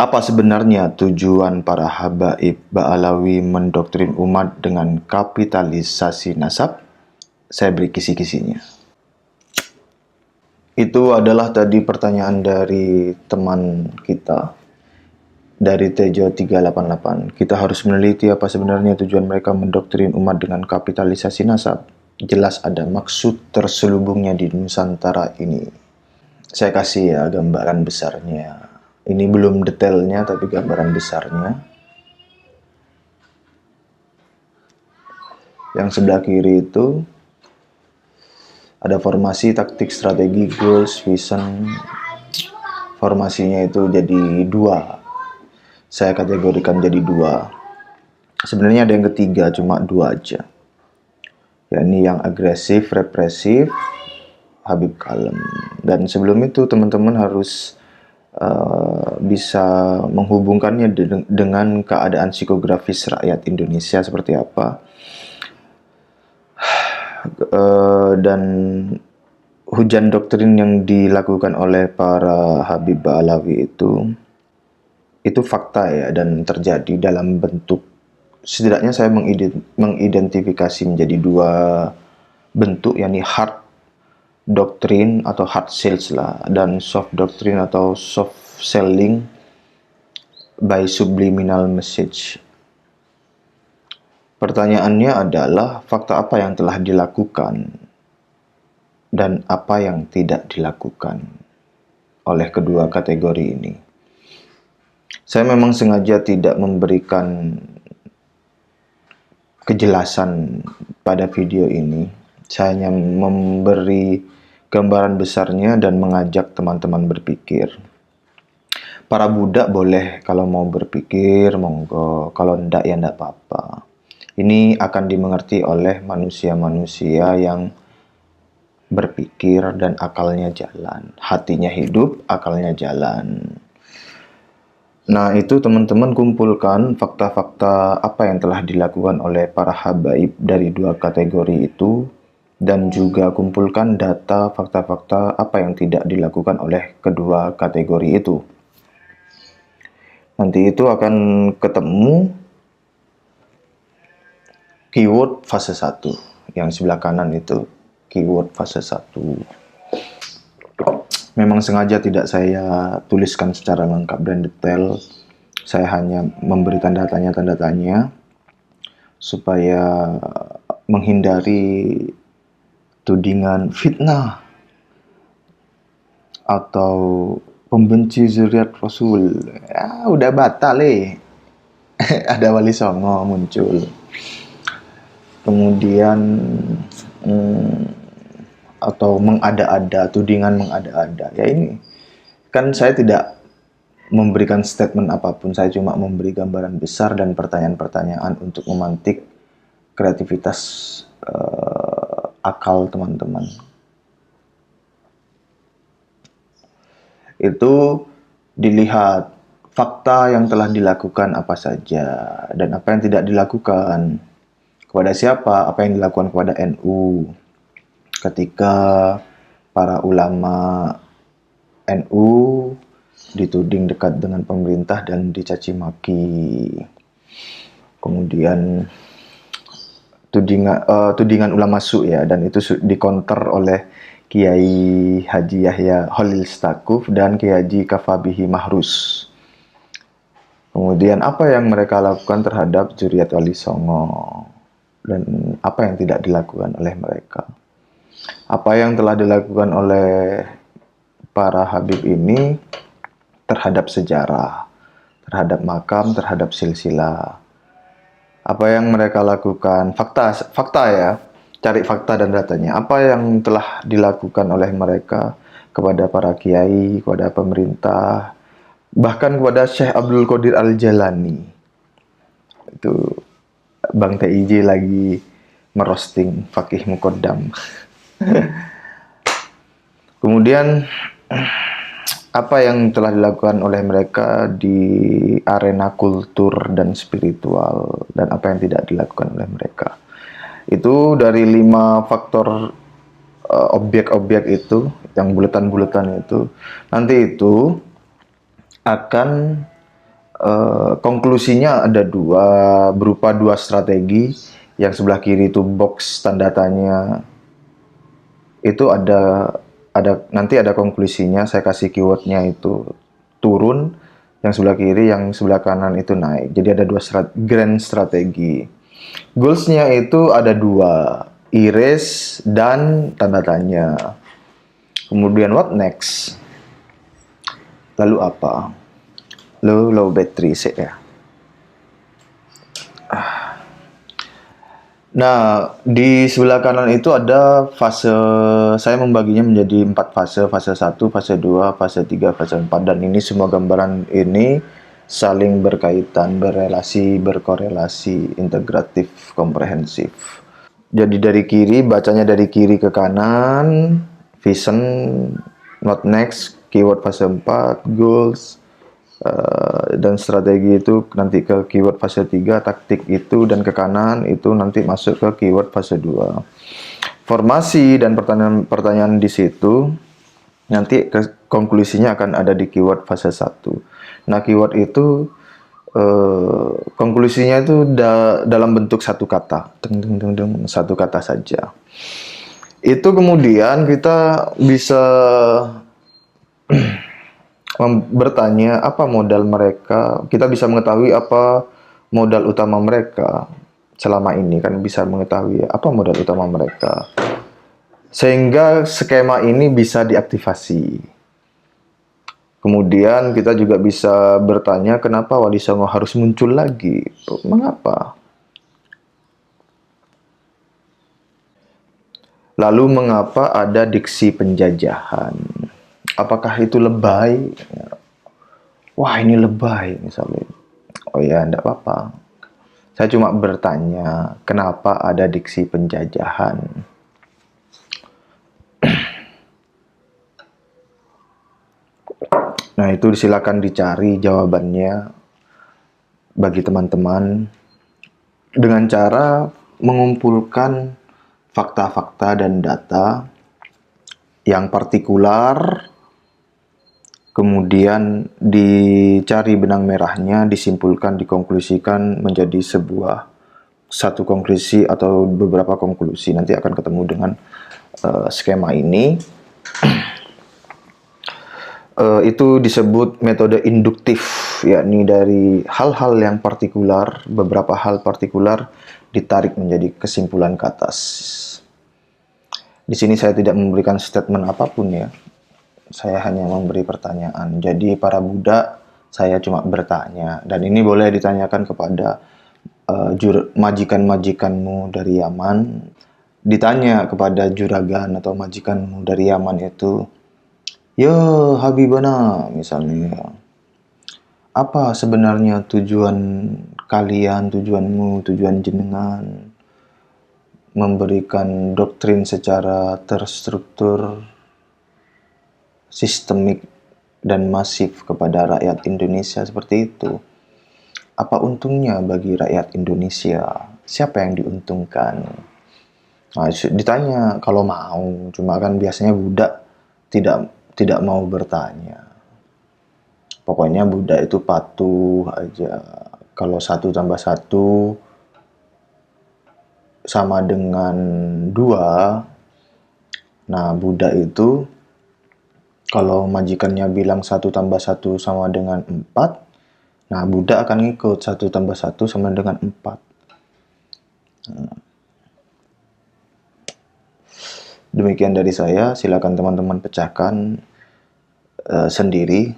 Apa sebenarnya tujuan para habaib Ba'alawi mendoktrin umat dengan kapitalisasi nasab? Saya beri kisi-kisinya. Itu adalah tadi pertanyaan dari teman kita, dari Tejo 388. Kita harus meneliti apa sebenarnya tujuan mereka mendoktrin umat dengan kapitalisasi nasab. Jelas ada maksud terselubungnya di Nusantara ini. Saya kasih ya gambaran besarnya. Ini belum detailnya, tapi gambaran besarnya. Yang sebelah kiri itu ada formasi, taktik, strategi, goals, vision. Formasinya itu jadi dua. Saya kategorikan jadi dua. Sebenarnya ada yang ketiga, cuma dua aja. Yakni yang agresif, represif, Habib kalem. Dan sebelum itu teman-teman harus bisa menghubungkannya dengan keadaan psikografis rakyat Indonesia seperti apa. Dan hujan doktrin yang dilakukan oleh para Habib Ba'alawi itu fakta ya, dan terjadi dalam bentuk, setidaknya saya mengidentifikasi menjadi dua bentuk, yakni hard doktrin atau hard sales lah, dan soft doktrin atau soft selling by subliminal message. Pertanyaannya adalah fakta apa yang telah dilakukan dan apa yang tidak dilakukan oleh kedua kategori ini. Saya memang sengaja tidak memberikan kejelasan pada video ini. Saya hanya memberi gambaran besarnya dan mengajak teman-teman berpikir. Para budak boleh kalau mau berpikir, monggo. Kalau enggak ya enggak apa-apa. Ini akan dimengerti oleh manusia-manusia yang berpikir dan akalnya jalan. Hatinya hidup, akalnya jalan. Nah, itu teman-teman kumpulkan fakta-fakta apa yang telah dilakukan oleh para habaib dari dua kategori itu, dan juga kumpulkan data fakta-fakta apa yang tidak dilakukan oleh kedua kategori itu. Nanti itu akan ketemu keyword fase 1 yang sebelah kanan itu, keyword fase 1. Memang sengaja tidak saya tuliskan secara lengkap dan detail. Saya hanya memberi tanda tanya supaya menghindari tudingan fitnah atau pembenci zuriat Rasul. Ya, udah batal ada Wali Songo muncul. Kemudian atau mengada-ada, tudingan mengada-ada. Ya ini kan saya tidak memberikan statement apapun, saya cuma memberi gambaran besar dan pertanyaan-pertanyaan untuk memantik kreativitas akal teman-teman. Itu dilihat fakta yang telah dilakukan apa saja dan apa yang tidak dilakukan. Kepada siapa? Apa yang dilakukan kepada NU ketika para ulama NU dituding dekat dengan pemerintah dan dicaci maki. Kemudian tudingan ulama su ya, dan itu dikonter oleh Kiai Haji Yahya Holil Stakuf dan Kiai Haji Kafabihi Mahrus. Kemudian apa yang mereka lakukan terhadap zuriat Wali Songo dan apa yang tidak dilakukan oleh mereka. Apa yang telah dilakukan oleh para Habib ini terhadap sejarah, terhadap makam, terhadap silsilah. Apa yang mereka lakukan, fakta ya, cari fakta dan datanya. Apa yang telah dilakukan oleh mereka kepada para kiai, kepada pemerintah, bahkan kepada Syekh Abdul Qadir Al-Jalani. Itu Bang TIJ lagi merosting Fakih Muqaddam. Kemudian apa yang telah dilakukan oleh mereka di arena kultur dan spiritual, dan apa yang tidak dilakukan oleh mereka. Itu dari 5 faktor objek-objek itu, yang buletan-buletan itu, nanti itu akan konklusinya ada dua, berupa dua strategi. Yang sebelah kiri itu box tanda tanya, itu nanti ada konklusinya. Saya kasih keywordnya itu turun, yang sebelah kiri, yang sebelah kanan itu naik. Jadi ada dua grand strategi. Goalsnya itu ada dua, erase dan tanda tanya. Kemudian what next? Lalu apa? Low battery sih ya. Nah, di sebelah kanan itu ada fase, saya membaginya menjadi 4 fase, fase 1, fase 2, fase 3, fase 4, dan ini semua gambaran ini saling berkaitan, berrelasi, berkorelasi, integratif, komprehensif. Jadi dari kiri, bacanya dari kiri ke kanan, vision, not next, keyword fase 4, goals, dan strategi itu nanti ke keyword fase 3, taktik itu, dan ke kanan itu nanti masuk ke keyword fase 2. Formasi dan pertanyaan di situ nanti konklusinya akan ada di keyword fase 1. Nah, keyword itu konklusinya itu dalam bentuk satu kata, satu kata saja. Itu kemudian kita bisa bertanya apa modal mereka, kita bisa mengetahui apa modal utama mereka selama ini, kan bisa mengetahui apa modal utama mereka, sehingga skema ini bisa diaktifasi. Kemudian kita juga bisa bertanya kenapa Wali Songo harus muncul lagi, mengapa? Lalu mengapa ada diksi penjajahan? Apakah itu lebay? Wah, ini lebay misalnya. Oh ya, enggak apa-apa. Saya cuma bertanya, kenapa ada diksi penjajahan? Nah, itu silakan dicari jawabannya bagi teman-teman dengan cara mengumpulkan fakta-fakta dan data yang partikular, kemudian dicari benang merahnya, disimpulkan, dikonklusikan menjadi satu konklusi atau beberapa konklusi. Nanti akan ketemu dengan skema ini. Itu disebut metode induktif, yakni dari hal-hal yang partikular, beberapa hal partikular ditarik menjadi kesimpulan ke atas. Di sini saya tidak memberikan statement apapun ya. Saya hanya memberi pertanyaan. Jadi para Buddha, saya cuma bertanya. Dan ini boleh ditanyakan kepada majikan-majikanmu dari Yaman. Ditanya kepada juragan atau majikanmu dari Yaman itu, "Ya Habibana," misalnya, "apa sebenarnya tujuan kalian, tujuanmu, tujuan jenengan memberikan doktrin secara terstruktur, sistemik, dan masif kepada rakyat Indonesia seperti itu? Apa untungnya bagi rakyat Indonesia? Siapa yang diuntungkan?" Nah, ditanya kalau mau, cuma kan biasanya budak tidak mau bertanya. Pokoknya budak itu patuh aja. Kalau 1+1 sama dengan 2, nah budak itu kalau majikannya bilang 1+1 sama dengan 4, nah budak akan ngikut 1+1 sama dengan 4. Demikian dari saya, silakan teman-teman pecahkan sendiri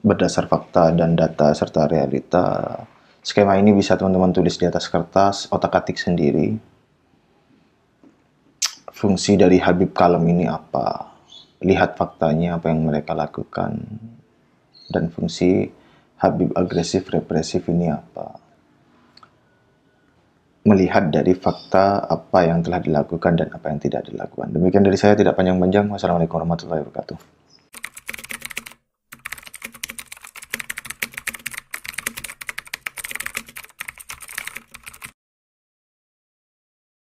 berdasar fakta dan data serta realita. Skema ini bisa teman-teman tulis di atas kertas, otak-atik sendiri. Fungsi dari Habib Kalem ini apa? Lihat faktanya apa yang mereka lakukan. Dan fungsi Habib agresif represif ini apa? Melihat dari fakta apa yang telah dilakukan dan apa yang tidak dilakukan. Demikian dari saya, tidak panjang-panjang. Wassalamualaikum warahmatullahi wabarakatuh.